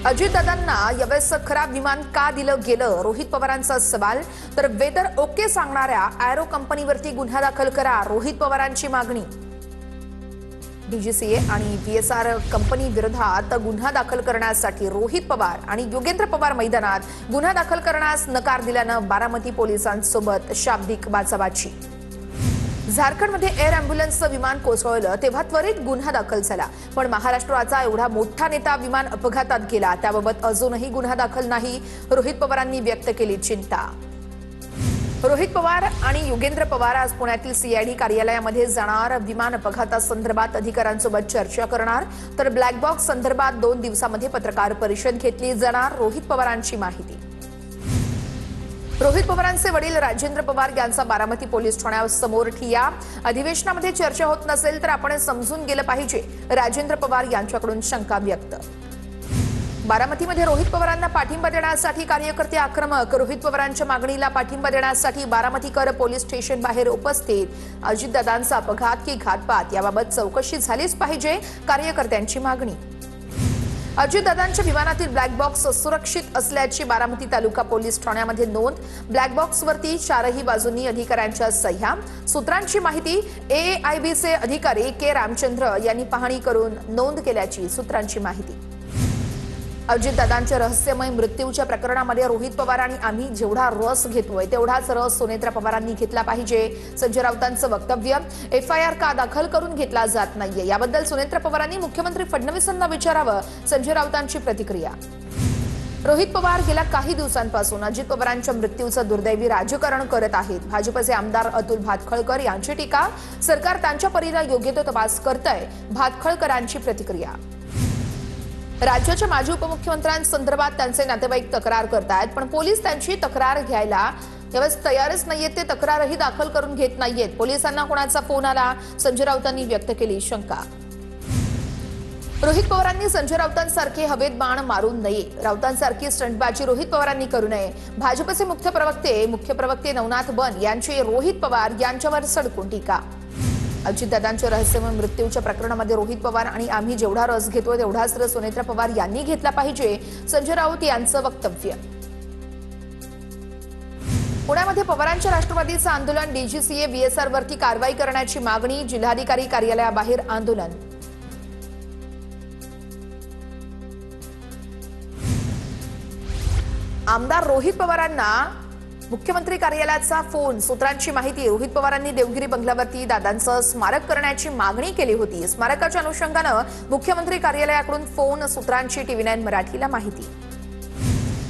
अजितदादांना यावेळेस खराब विमान का दिलं गेलं, रोहित पवारांचा सवाल. तर वेदर ओके सांगणाऱ्या एरो कंपनीवरती गुन्हा दाखल करा, रोहित पवारांची मागणी. डीजीसीए आणि व्हीएसआर कंपनी विरोधात गुन्हा दाखल करण्यासाठी रोहित पवार आणि योगेंद्र पवार मैदानात गुन्हा दाखल करण्यास नकार दिल्यानं बारामती पोलिसांसोबत शाब्दिक बाचाबाची. झारखंडमध्ये एअर अँब्युलन्सचं विमान कोसळलं तेव्हा त्वरित गुन्हा दाखल झाला, पण महाराष्ट्राचा एवढा मोठा नेता विमान अपघातात गेला त्याबाबत अजूनही गुन्हा दाखल नाही. रोहित पवारांनी व्यक्त केली चिंता. रोहित पवार आणि योगेंद्र पवार आज पुण्यातील सीआयडी कार्यालयामध्ये जाणार. विमान अपघातासंदर्भात अधिकाऱ्यांसोबत चर्चा करणार. तर ब्लॅक बॉक्स संदर्भात 2 दिवसांमध्ये पत्रकार परिषद घेतली जाणार. रोहित पवारांची माहिती. रोहित पवारांचे वडील राजेंद्र पवार यांचा बारामती पोलीस ठाण्यासमोर ठिय्या. अधिवेशनामध्ये चर्चा होत नसेल तर आपण समजून गेलं पाहिजे, राजेंद्र पवार यांच्याकडून शंका व्यक्त. बारामतीमध्ये रोहित पवारांना पाठिंबा देण्यासाठी कार्यकर्ते आक्रमक. रोहित पवारांच्या मागणीला पाठिंबा देण्यासाठी बारामतीकर पोलीस स्टेशन बाहेर उपस्थित. अजितदादांचा अपघात की घातपात याबाबत चौकशी झालीच पाहिजे, कार्यकर्त्यांची मागणी. अजितदादांच्या विमानातील ब्लॅक बॉक्स सुरक्षित असल्याची बारामती तालुका पोलीस ठाण्यामध्ये नोंद. ब्लॅक बॉक्सवरती 4ही बाजूंनी अधिकाऱ्यांच्या सह्या. सूत्रांची माहिती. एआयबीचे अधिकारी के रामचंद्र यांनी पाहणी करून नोंद केल्याची सूत्रांची माहिती. अजितदादांच्या रहस्यमय मृत्यूच्या प्रकरणामध्ये रोहित पवार आणि आम्ही जेवढा रस घेतोय तेवढाच रस सुनेत्रा पवारांनी घेतला पाहिजे, संजय राऊतांचं वक्तव्य. एफआयआर का दाखल करून घेतला जात नाहीये याबद्दल सुनेत्रा पवारांनी मुख्यमंत्री फडणवीसांना विचारावं, संजय राऊतांची प्रतिक्रिया. रोहित पवार गेल्या काही दिवसांपासून अजित पवारांच्या मृत्यूचं दुर्दैवी राजकारण करत आहेत. भाजपचे आमदार अतुल भातखळकर यांची टीका. सरकार त्यांच्या परीने योग्य तो तपास करतंय, भातखळकरांची प्रतिक्रिया. राज्याच्या माजी उपमुख्यमंत्र्यांसंदर्भात त्यांचे नातेवाईक तक्रार करतायत, पण पोलीस त्यांची तक्रार घ्यायला यावेळेस तयारच नाहीयेत. ते तक्रारही दाखल करून घेत नाहीयेत. पोलिसांना कोणाचा फोन आला, संजय राऊतांनी व्यक्त केली शंका. रोहित पवारांनी संजय राऊतांसारखे हवेत बाण मारू नये, राऊतांसारखी स्टंटबाजी रोहित पवारांनी करू नये. भाजपचे मुख्य प्रवक्ते नवनाथ बन यांची रोहित पवार यांच्यावर सडकून टीका. अजितदादांच्या रहस्यमय मृत्यूच्या प्रकरणामध्ये रोहित पवार आणि आम्ही जेवढा रस घेतोय तेवढाच रस सुनेत्रा पवार यांनी घेतला पाहिजे, संजय राऊत यांचं वक्तव्य. पुण्यामध्ये पवारांच्या राष्ट्रवादीचं आंदोलन. डीजीसीए व्हीएसआर वरती कारवाई करण्याची मागणी. जिल्हाधिकारी कार्यालयाबाहेर आंदोलन. आमदार रोहित पवारांना मुख्यमंत्री कार्यालयाचा फोन. सूत्रांची माहिती. रोहित पवारांनी देवगिरी बंगल्यावरती दादांचं स्मारक करण्याची मागणी केली होती. स्मारकाच्या अनुषंगानं मुख्यमंत्री कार्यालयाकडून फोन. सूत्रांची TV9 मराठीला माहिती.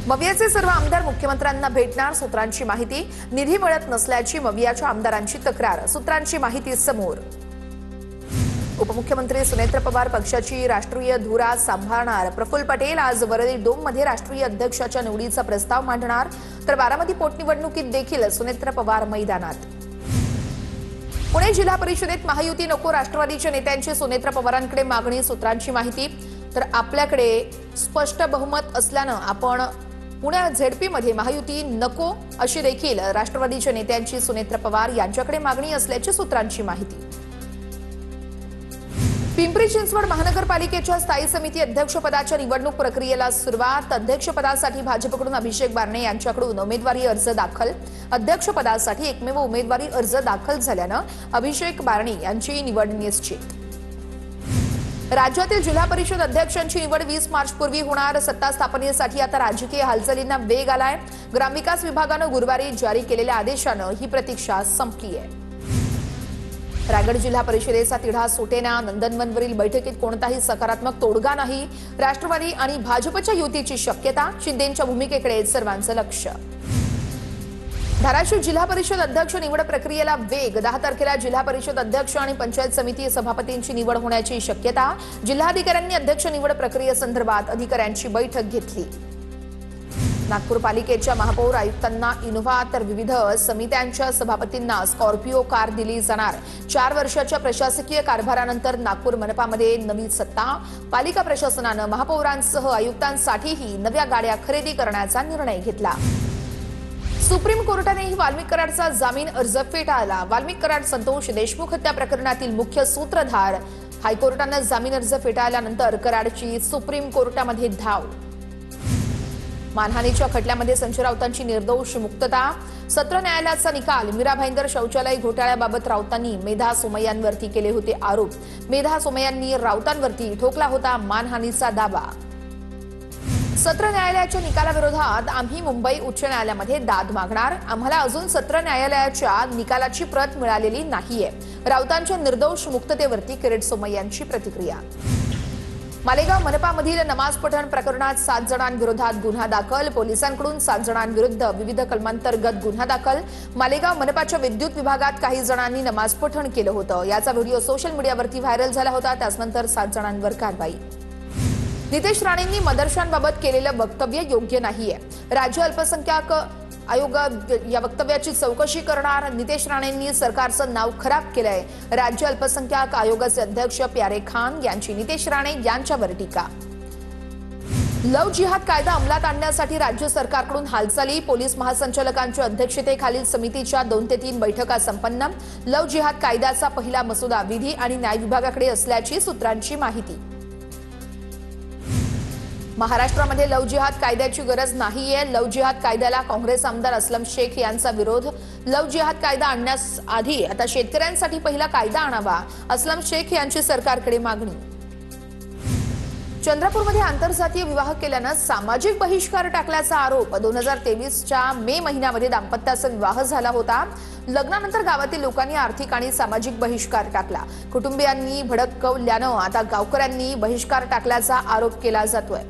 मवियाचे सर्व आमदार मुख्यमंत्र्यांना भेटणार. सूत्रांची माहिती. निधी मिळत नसल्याची मवियाच्या आमदारांची तक्रार. सूत्रांची माहिती समोर. उपमुख्यमंत्री सुनेत्रा पवार पक्षाची राष्ट्रीय धुरा सांभाळणार. प्रफुल्ल पटेल आज वरळी डोममध्ये राष्ट्रीय अध्यक्षाच्या निवडीचा प्रस्ताव मांडणार. तर बारामती पोटनिवडणुकीत देखील सुनेत्रा पवार मैदानात. पुणे जिल्हा परिषदेत महायुती नको, राष्ट्रवादीच्या नेत्यांची सुनेत्रा पवारांकडे मागणी. सूत्रांची माहिती. तर आपल्याकडे स्पष्ट बहुमत असल्यानं आपण पुणे झेडपीमध्ये महायुती नको अशी देखील राष्ट्रवादीच्या नेत्यांची सुनेत्रा पवार यांच्याकडे मागणी असल्याची सूत्रांची माहिती. पिंपरी चिंचवड महानगरपालिकेच्या स्थायी समिती अध्यक्षपदाच्या निवडणूक प्रक्रियेला सुरुवात. अध्यक्षपदासाठी भाजपकडून अभिषेक बारणे यांच्याकडून उमेदवारी अर्ज दाखल. अध्यक्षपदासाठी एकमेव उमेदवारी अर्ज दाखल झाल्यानं अभिषेक बारणे यांची निवड निश्चित. राज्यातील जिल्हा परिषद अध्यक्षांची निवड 20 मार्चपूर्वी होणार. सत्ता स्थापनेसाठी आता राजकीय हालचालींना वेग आलाय. ग्रामविकास विभागानं गुरुवारी जारी केलेल्या आदेशानं ही प्रतीक्षा संपली आहे. रायगड जिल्हा परिषदेचा तिढा सुटेना. नंदनवनवरील बैठकीत कोणताही सकारात्मक तोडगा नाही. राष्ट्रवादी आणि भाजपच्या युतीची शक्यता. शिंदेंच्या भूमिकेकडे सर्वांचं लक्ष. धाराशिव जिल्हा परिषद अध्यक्ष निवड प्रक्रियेला वेग. 10 तारखेला जिल्हा परिषद अध्यक्ष आणि पंचायत समिती सभापतींची निवड होण्याची शक्यता. जिल्हाधिकाऱ्यांनी अध्यक्ष निवड प्रक्रियेसंदर्भात अधिकाऱ्यांची बैठक घेतली. नागपूर पालिकेच्या महापौर आयुक्तांना इनोव्हा तर विविध समित्यांच्या सभापतींना स्कॉर्पिओ कार दिली जाणार. 4 वर्षाच्या प्रशासकीय कारभारानंतर नागपूर मनपामध्ये नवी सत्ता. पालिका प्रशासनानं महापौरांसह आयुक्तांसाठीही नव्या गाड्या खरेदी करण्याचा निर्णय घेतला. सुप्रीम कोर्टानेही वाल्मिक कराडचा जामीन अर्ज फेटाळला. वाल्मिक कराड संतोष देशमुख हत्या प्रकरणातील मुख्य सूत्रधार. हायकोर्टानं जामीन अर्ज फेटाळल्यानंतर कराडची सुप्रीम कोर्टामध्ये धाव. मानहानीच्या खटल्यामध्ये संजय राऊतांची निर्दोष मुक्तता, सत्र न्यायालयाचा निकाल. मीरा भाईंदर शौचालय घोटाळ्याबाबत राऊतांनी मेधा सोमय्यांवरती केले होते आरोप. मेधा सोमय्यांनी राऊतांवरती ठोकला होता मानहानीचा दावा. सत्र न्यायालयाच्या निकालाविरोधात आम्ही मुंबई उच्च न्यायालयामध्ये दाद मागणार. आम्हाला अजून सत्र न्यायालयाच्या निकालाची प्रत मिळालेली नाहीये. राऊतांच्या निर्दोष मुक्ततेवरती किरीट सोमय्यांची प्रतिक्रिया. मालेगाव मनपामधील नमाज पठण प्रकरणात 7 जणांविरोधात गुन्हा दाखल. पोलिसांकडून 7 जणांविरुद्ध विविध कलमांतर्गत गुन्हा दाखल. मालेगाव मनपाच्या विद्युत विभागात काही जणांनी नमाज पठण केलं होतं. याचा व्हिडिओ सोशल मीडियावरती व्हायरल झाला होता. त्यानंतर 7 जणांवर कारवाई. नितेश राणेंनी मदरशांबाबत केलेलं वक्तव्य योग्य नाहीये. राज्य अल्पसंख्याक आयोग या वक्तव्याची चौकशी करणार. नितेश राणेंनी सरकारचं नाव खराब केलंय. राज्य अल्पसंख्याक आयोगाचे अध्यक्ष प्यारे खान यांची नितेश राणे यांच्यावर टीका. लव्ह जिहाद कायदा अंमलात आणण्यासाठी राज्य सरकारकडून हालचाली. पोलीस महासंचालकांच्या अध्यक्षतेखालील समितीच्या 2 ते 3 बैठका संपन्न. लव्ह जिहाद कायद्याचा पहिला मसुदा विधी आणि न्याय विभागाकडे असल्याची सूत्रांची माहिती. महाराष्ट्रामध्ये लव्ह जिहाद कायद्याची गरज नाहीये. लव्ह जिहाद कायद्याला काँग्रेस आमदार अस्लम शेख यांचा विरोध. लव्ह जिहाद कायदा आणण्याआधी आता शेतकऱ्यांसाठी पहिला कायदा आणावा, अस्लम शेख यांची सरकारकडे मागणी. चंद्रपूरमध्ये आंतरजातीय विवाह केल्यानं सामाजिक बहिष्कार टाकल्याचा आरोप. 2023च्या मे महिन्यामध्ये दाम्पत्याचा विवाह झाला होता. लग्नानंतर गावातील लोकांनी आर्थिक आणि सामाजिक बहिष्कार टाकला. कुटुंबियांनी भडकवल्यानं आता गावकऱ्यांनी बहिष्कार टाकल्याचा आरोप केला जातोय.